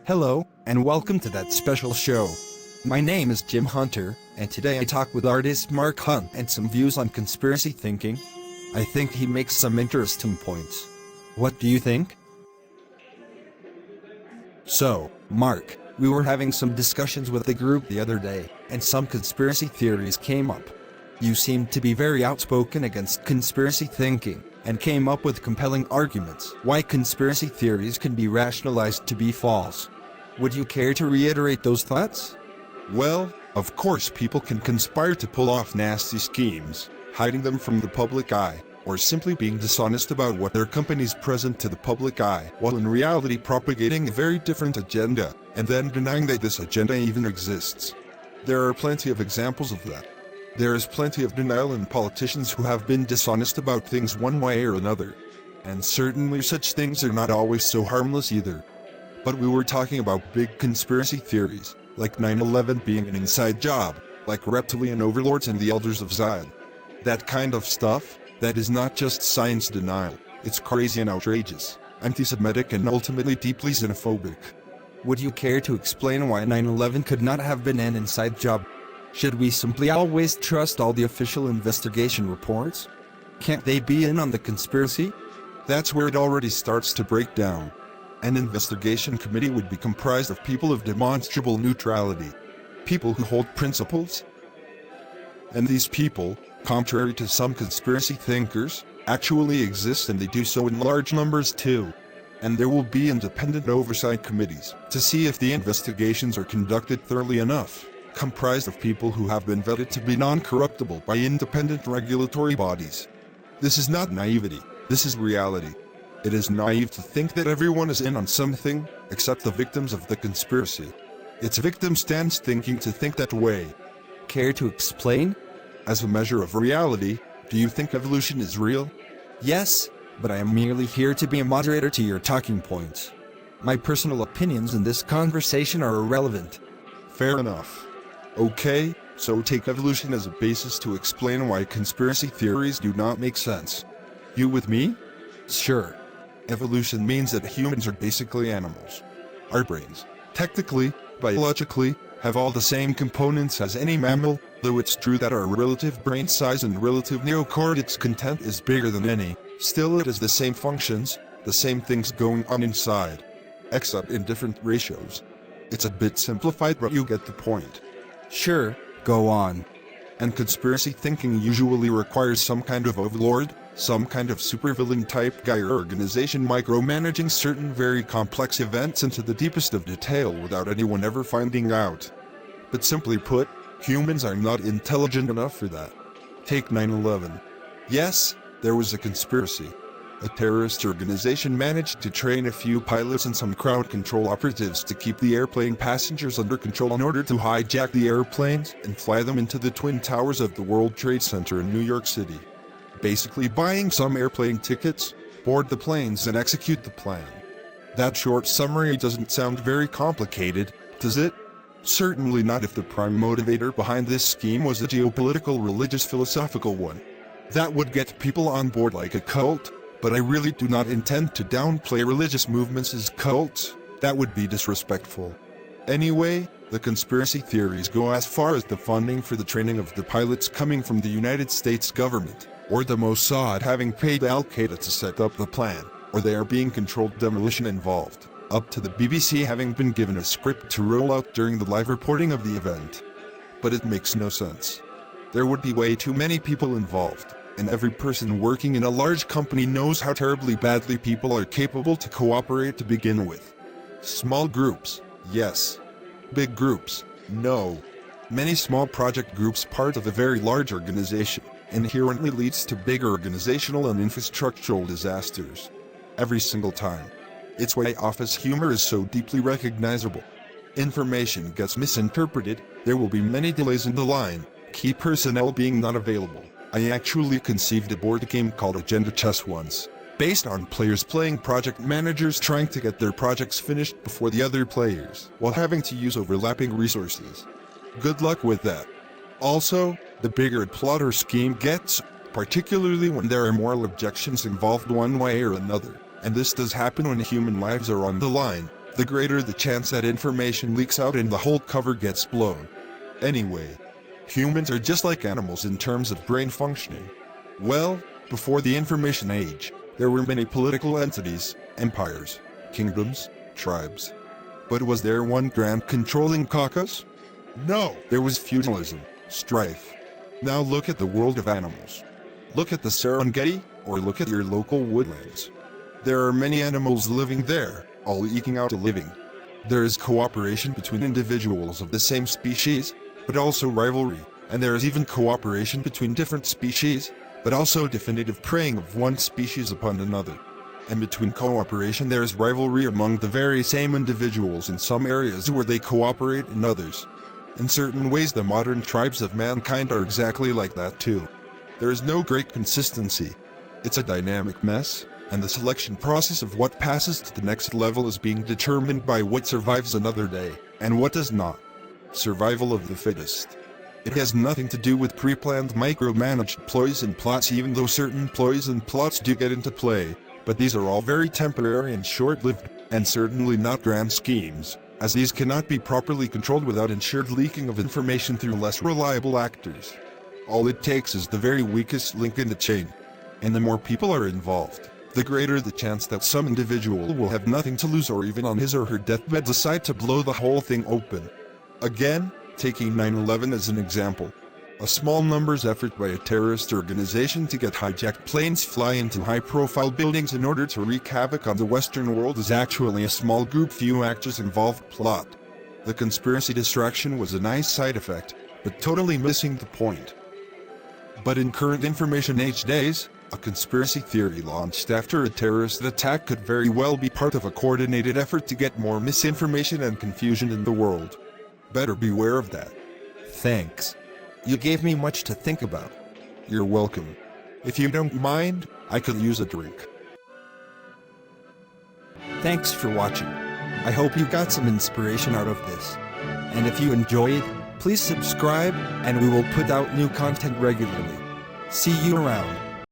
Hello, and welcome to that special show. My name is Jim Hunter, and today I talk with artist Mark Hun and some views on conspiracy thinking. I think he makes some interesting points. What do you think? So, Mark, we were having some discussions with the group the other day, and some conspiracy theories came up. You seemed to be very outspoken against conspiracy thinking, and came up with compelling arguments why conspiracy theories can be rationalized to be false. Would you care to reiterate those thoughts? Well, of course people can conspire to pull off nasty schemes, hiding them from the public eye, or simply being dishonest about what their companies present to the public eye, while in reality propagating a very different agenda, and then denying that this agenda even exists. There are plenty of examples of that. There is plenty of denial in politicians who have been dishonest about things one way or another. And certainly such things are not always so harmless either. But we were talking about big conspiracy theories, like 9/11 being an inside job, like reptilian overlords and the elders of Zion. That kind of stuff, that is not just science denial, it's crazy and outrageous, anti-Semitic and ultimately deeply xenophobic. Would you care to explain why 9/11 could not have been an inside job? Should we simply always trust all the official investigation reports? Can't they be in on the conspiracy? That's where it already starts to break down. An investigation committee would be comprised of people of demonstrable neutrality. People who hold principles. And these people, contrary to some conspiracy thinkers, actually exist, and they do so in large numbers too. And there will be independent oversight committees to see if the investigations are conducted thoroughly enough, comprised of people who have been vetted to be non-corruptible by independent regulatory bodies. This is not naivety, this is reality. It is naive to think that everyone is in on something, except the victims of the conspiracy. It's victim stance thinking to think that way. Care to explain? As a measure of reality, do you think evolution is real? Yes, but I am merely here to be a moderator to your talking points. My personal opinions in this conversation are irrelevant. Fair enough. Okay, so take evolution as a basis to explain why conspiracy theories do not make sense. You with me? Sure. Evolution means that humans are basically animals. Our brains, technically, biologically, have all the same components as any mammal, though it's true that our relative brain size and relative neocortex content is bigger than any, still it has the same functions, the same things going on inside, except in different ratios. It's a bit simplified, but you get the point. Sure, go on. And conspiracy thinking usually requires some kind of overlord, some kind of supervillain type guy or organization micromanaging certain very complex events into the deepest of detail without anyone ever finding out. But simply put, humans are not intelligent enough for that. Take 9/11. Yes, there was a conspiracy. A terrorist organization managed to train a few pilots and some crowd control operatives to keep the airplane passengers under control in order to hijack the airplanes and fly them into the Twin Towers of the World Trade Center in New York City. Basically buying some airplane tickets, board the planes and execute the plan. That short summary doesn't sound very complicated, does it? Certainly not if the prime motivator behind this scheme was a geopolitical, religious, philosophical one. That would get people on board like a cult, but I really do not intend to downplay religious movements as cults. That would be disrespectful. Anyway, the conspiracy theories go as far as the funding for the training of the pilots coming from the United States government, or the Mossad having paid Al-Qaeda to set up the plan, or there being controlled demolition involved, up to the BBC having been given a script to roll out during the live reporting of the event. But it makes no sense. There would be way too many people involved, and every person working in a large company knows how terribly badly people are capable to cooperate to begin with. Small groups, yes. Big groups, no. Many small project groups part of a very large organization inherently leads to big organizational and infrastructural disasters. Every single time. It's why office humor is so deeply recognizable. Information gets misinterpreted, there will be many delays in the line, key personnel being not available. I actually conceived a board game called Agenda Chess once, based on players playing project managers trying to get their projects finished before the other players, while having to use overlapping resources. Good luck with that. Also, the bigger a plot or scheme gets, particularly when there are moral objections involved one way or another, and this does happen when human lives are on the line, the greater the chance that information leaks out and the whole cover gets blown. Anyway, humans are just like animals in terms of brain functioning. Well, before the information age, there were many political entities, empires, kingdoms, tribes. But was there one grand controlling caucus? No, there was feudalism, strife. Now look at the world of animals. Look at the Serengeti, or look at your local woodlands. There are many animals living there, all eking out a living. There is cooperation between individuals of the same species, but also rivalry, and there is even cooperation between different species, but also definitive preying of one species upon another. And between cooperation there is rivalry among the very same individuals in some areas where they cooperate in others. In certain ways the modern tribes of mankind are exactly like that too. There is no great consistency. It's a dynamic mess, and the selection process of what passes to the next level is being determined by what survives another day, and what does not. Survival of the fittest. It has nothing to do with pre-planned micromanaged ploys and plots, even though certain ploys and plots do get into play, but these are all very temporary and short-lived, and certainly not grand schemes, as these cannot be properly controlled without ensured leaking of information through less reliable actors. All it takes is the very weakest link in the chain. And the more people are involved, the greater the chance that some individual will have nothing to lose or even on his or her deathbed decide to blow the whole thing open. Again, taking 9/11 as an example. A small numbers effort by a terrorist organization to get hijacked planes fly into high-profile buildings in order to wreak havoc on the Western world is actually a small group few actors involved plot. The conspiracy distraction was a nice side effect, but totally missing the point. But in current information age days, a conspiracy theory launched after a terrorist attack could very well be part of a coordinated effort to get more misinformation and confusion in the world. Better beware of that. Thanks. You gave me much to think about. You're welcome. If you don't mind, I could use a drink. Thanks for watching. I hope you got some inspiration out of this. And if you enjoyed, please subscribe, and we will put out new content regularly. See you around.